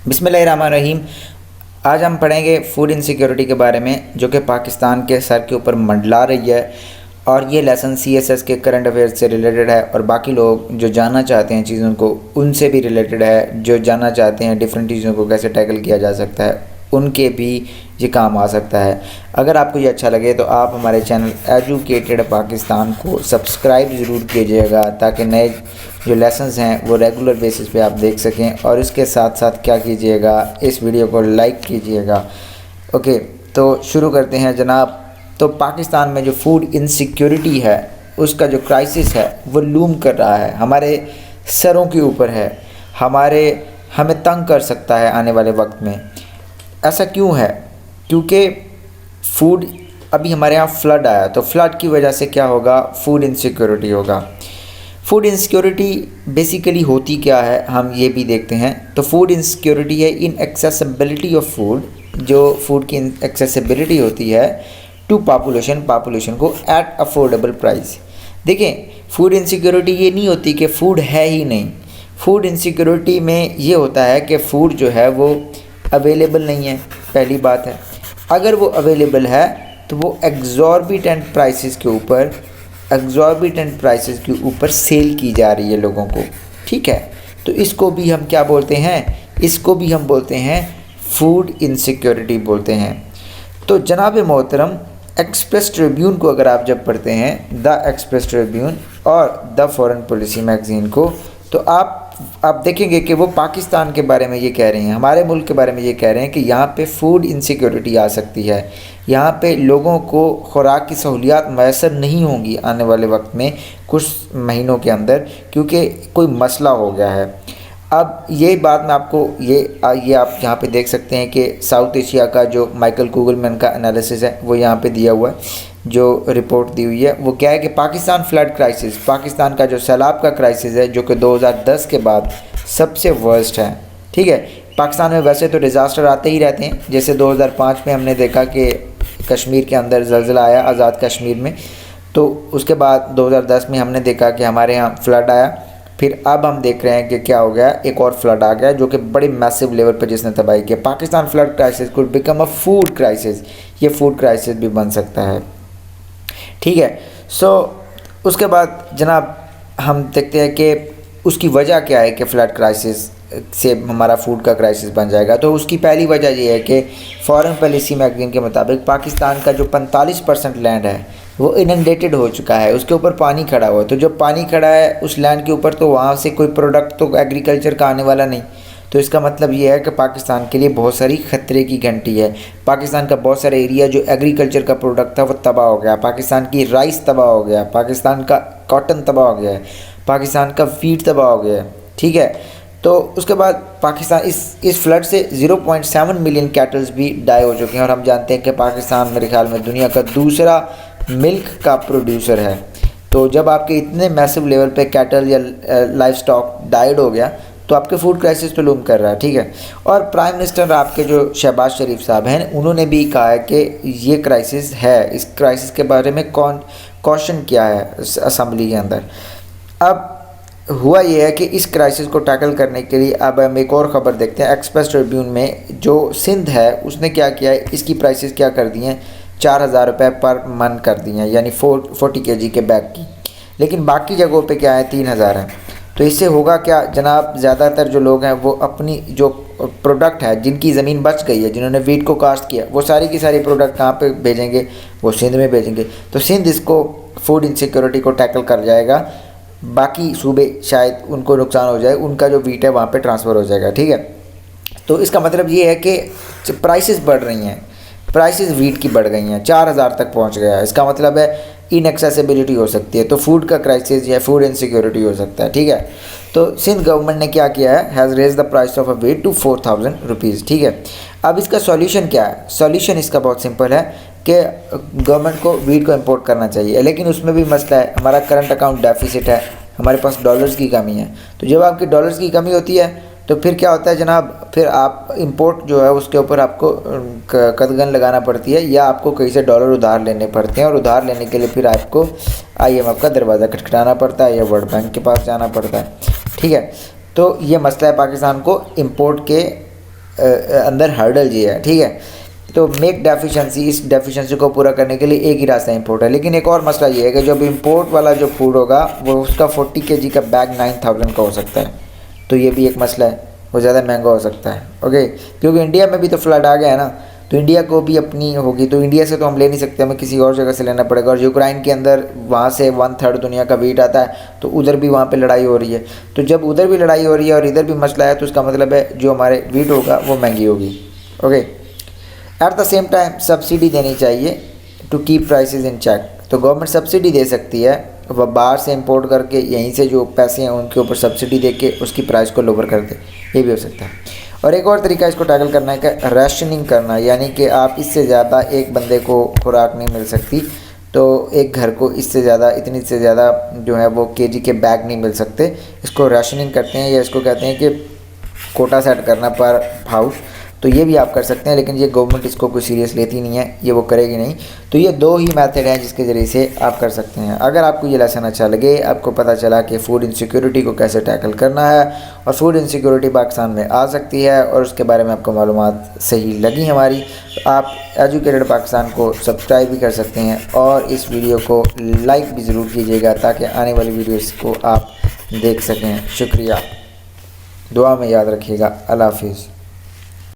बिस्मिल्लाहिर्रहमानिर्रहीम। आज हम पढ़ेंगे फूड इनसिक्योरिटी के बारे में, जो कि पाकिस्तान के सर के ऊपर मंडला रही है। और ये लेसन CSS के करंट अफेयर्स से रिलेटेड है और बाकी लोग जो जानना चाहते हैं चीज़ों को उनसे भी रिलेटेड है। जो जानना चाहते हैं डिफरेंट चीज़ों को कैसे टैकल किया जा सकता है उनके भी ये काम आ सकता है। अगर आपको ये अच्छा लगे तो आप हमारे चैनल एजुकेटेड पाकिस्तान को सब्सक्राइब ज़रूर कीजिएगा, ताकि नए जो लेसन्स हैं वो रेगुलर बेसिस पे आप देख सकें। और इसके साथ साथ क्या कीजिएगा, इस वीडियो को लाइक कीजिएगा। ओके, तो शुरू करते हैं जनाब। तो पाकिस्तान में जो फूड इनसिक्योरिटी है उसका जो क्राइसिस है वो लूम कर रहा है, हमारे सरों के ऊपर है, हमें तंग कर सकता है आने वाले वक्त में। ऐसा क्यों है? क्योंकि फूड अभी हमारे यहाँ फ्लड आया, तो फ्लड की वजह से क्या होगा, फूड इनसिक्योरिटी होगा। फूड इनसिक्योरिटी बेसिकली होती क्या है हम ये भी देखते हैं। तो फूड इनसिक्योरिटी है इन एक्सेसिबिलिटी ऑफ फूड, जो फूड की एक्सेसिबिलिटी होती है टू पॉपुलेशन को एट अफोर्डेबल प्राइस। देखें, फूड इनसिक्योरिटी ये नहीं होती कि फ़ूड है ही नहीं। फूड इनसिक्योरिटी में ये होता है कि फ़ूड जो है वो अवेलेबल नहीं है, पहली बात है। अगर वो अवेलेबल है तो वो एग्जॉर्बिटेंट प्राइसेस के ऊपर सेल की जा रही है लोगों को, ठीक है। तो इसको भी हम क्या बोलते हैं, इसको भी हम बोलते हैं फूड इनसिक्योरिटी बोलते हैं। तो जनाब मोहतरम, एक्सप्रेस ट्रिब्यून को अगर आप जब पढ़ते हैं, द एक्सप्रेस ट्रिब्यून और द फॉरेन पॉलिसी मैगज़ीन को, तो आप देखेंगे कि वो पाकिस्तान के बारे में ये कह रहे हैं, हमारे मुल्क के बारे में ये कह रहे हैं कि यहाँ पे फूड इनसिक्योरिटी आ सकती है। यहाँ पे लोगों को खुराक की सहूलियात मैसर नहीं होंगी आने वाले वक्त में कुछ महीनों के अंदर, क्योंकि कोई मसला हो गया है। अब ये बात मैं आपको ये आप यहाँ पे देख सकते हैं कि साउथ एशिया का जो माइकल कुगलमैन का एनालिसिस है वो यहाँ पे दिया हुआ है, जो रिपोर्ट दी हुई है। वो क्या है कि पाकिस्तान फ्लड क्राइसिस, पाकिस्तान का जो सैलाब का क्राइसिस है, जो कि 2010 के बाद सबसे वर्स्ट है, ठीक है। पाकिस्तान में वैसे तो डिज़ास्टर आते ही रहते हैं, जैसे 2005 में हमने देखा कि कश्मीर के अंदर ज़लज़ला आया, आज़ाद कश्मीर में। तो उसके बाद 2010 में हमने देखा कि हमारे यहाँ फ्लड आया। फिर अब हम देख रहे हैं कि क्या हो गया, एक और फ्लड आ गया जो कि बड़ी मैसिव लेवल पर जिसने तबाही किया। Pakistan flood crisis could become a food crisis, ये फूड क्राइसिस भी बन सकता है, ठीक है। सो उसके बाद जनाब हम देखते हैं कि उसकी वजह क्या है कि फ़्लड क्राइसिस से हमारा फूड का क्राइसिस बन जाएगा। तो उसकी पहली वजह ये है कि फॉरेन पॉलिसी मैगज़ीन के मुताबिक पाकिस्तान का जो 45% लैंड है वो इनंडेटेड हो चुका है, उसके ऊपर पानी खड़ा हुआ है। तो जब पानी खड़ा है उस लैंड के ऊपर, तो वहाँ से कोई प्रोडक्ट तो एग्रीकल्चर का आने वाला नहीं। तो इसका मतलब ये है कि पाकिस्तान के लिए बहुत सारी ख़तरे की घंटी है। पाकिस्तान का बहुत सारा एरिया जो एग्रीकल्चर का प्रोडक्ट था वो तबाह हो गया, पाकिस्तान की राइस तबाह हो गया, पाकिस्तान का कॉटन तबाह हो गया है, पाकिस्तान का वीट तबाह हो गया है, ठीक है। तो उसके बाद पाकिस्तान इस फ्लड से 0.7 मिलियन कैटल्स भी डाई हो चुके हैं। और हम जानते हैं कि पाकिस्तान मेरे ख्याल में दुनिया का दूसरा मिल्क का प्रोड्यूसर है। तो जब आपके इतने मैसिव लेवल पे कैटल या लाइफ स्टॉक डाइड हो गया तो आपके फूड क्राइसिस तो लूम कर रहा है, ठीक है। और प्राइम मिनिस्टर आपके जो शहबाज शरीफ साहब हैं, उन्होंने भी कहा है कि ये क्राइसिस है। इस क्राइसिस के बारे में कॉशन किया है असम्बली के अंदर। अब हुआ ये है कि इस क्राइसिस को टैकल करने के लिए अब हम एक और ख़बर देखते हैं। एक्सप्रेस ट्रिब्यून में जो सिंध है उसने क्या किया है, इसकी प्राइसेस क्या कर दी हैं, 4000 रुपये पर मन कर दी हैं, यानी 40 kg के बैग की। लेकिन बाकी जगहों पे क्या है, 3000 है। तो इससे होगा क्या जनाब, ज़्यादातर जो लोग हैं वो अपनी जो प्रोडक्ट है, जिनकी ज़मीन बच गई है, जिन्होंने वीट को कास्ट किया, वो सारी की सारी प्रोडक्ट कहाँ पे भेजेंगे, वो सिंध में भेजेंगे। तो सिंध इसको फूड इनसिक्योरिटी को टैकल कर जाएगा। बाकी सूबे शायद उनको नुकसान हो जाए, उनका जो वीट है वहाँ पे ट्रांसफ़र हो जाएगा, ठीक है। तो इसका मतलब ये है कि प्राइसेस बढ़ रही हैं, प्राइसेस वीट की बढ़ गई हैं, 4000 तक पहुँच गया है। इसका मतलब है इनएक्सेसिबिलिटी हो सकती है, तो फूड का क्राइसिस या फूड इनसिक्योरिटी हो सकता है, ठीक है। तो सिंध गवर्नमेंट ने क्या किया है, has raise the price of a wheat to 4000 rupees, ठीक है। अब इसका सॉल्यूशन क्या है? सॉल्यूशन इसका बहुत सिंपल है कि गवर्नमेंट को वीट को इंपोर्ट करना चाहिए, लेकिन उसमें भी मसला है, हमारा करंट अकाउंट डेफिसिट है, हमारे पास डॉलर्स की कमी है। तो जब आपकी डॉलर्स की कमी होती है तो फिर क्या होता है जनाब, फिर आप इंपोर्ट जो है उसके ऊपर आपको कदगन लगाना पड़ती है, या आपको कहीं से डॉलर उधार लेने पड़ते हैं। और उधार लेने के लिए फिर आपको IMF का दरवाज़ा खटखटाना पड़ता है या वर्ल्ड बैंक के पास जाना पड़ता है, ठीक है। तो ये मसला है पाकिस्तान को इंपोर्ट के अंदर हर्डल ये है, ठीक है। तो मेक डेफिशिएंसी, इस डेफिशिएंसी को पूरा करने के लिए एक ही रास्ता इंपोर्ट है। लेकिन एक और मसला ये है कि जब इंपोर्ट वाला जो फूड होगा वो उसका 40 kg का बैग 9000 का हो सकता है। तो ये भी एक मसला है, वो ज़्यादा महंगा हो सकता है। ओके, क्योंकि इंडिया में भी तो फ्लड आ गया है ना, तो इंडिया को भी अपनी होगी, तो इंडिया से तो हम ले नहीं सकते, हमें किसी और जगह से लेना पड़ेगा। और यूक्रेन के अंदर वहाँ से 1/3 दुनिया का वीट आता है, तो उधर भी वहाँ पे लड़ाई हो रही है। तो जब उधर भी लड़ाई हो रही है और इधर भी मसला है, तो उसका मतलब है जो हमारे वीट होगा वो महंगी होगी। Okay, at the same time subsidy देनी चाहिए to keep prices in check. तो गवर्नमेंट सब्सिडी दे सकती है, वह बाहर से इंपोर्ट करके यहीं से जो पैसे हैं उनके ऊपर सब्सिडी दे के उसकी प्राइस को लोअर कर दे, ये भी हो सकता है। और एक और तरीका इसको टैकल करना है कि राशनिंग करना, यानी कि आप इससे ज़्यादा एक बंदे को खुराक नहीं मिल सकती, तो एक घर को इससे ज़्यादा, इतनी से ज़्यादा जो है वो केजी के बैग नहीं मिल सकते। इसको राशनिंग करते हैं, या इसको कहते हैं कि कोटा सेट करना पर हाउस। तो ये भी आप कर सकते हैं, लेकिन ये गवर्नमेंट इसको कोई सीरियस लेती नहीं है, ये वो करेगी नहीं। तो ये 2 ही मेथड हैं जिसके ज़रिए से आप कर सकते हैं। अगर आपको ये लेसन अच्छा लगे, आपको पता चला कि फ़ूड इनसिक्योरिटी को कैसे टैकल करना है और फूड इनसिक्योरिटी पाकिस्तान में आ सकती है, और उसके बारे में आपको मालूमात सही लगी हमारी, तो आप एजुकेटेड पाकिस्तान को सब्सक्राइब भी कर सकते हैं और इस वीडियो को लाइक भी ज़रूर कीजिएगा ताकि आने वाली वीडियोज़ को आप देख सकें। शुक्रिया, दुआ में याद रखिएगा। अल्लाह हाफिज़।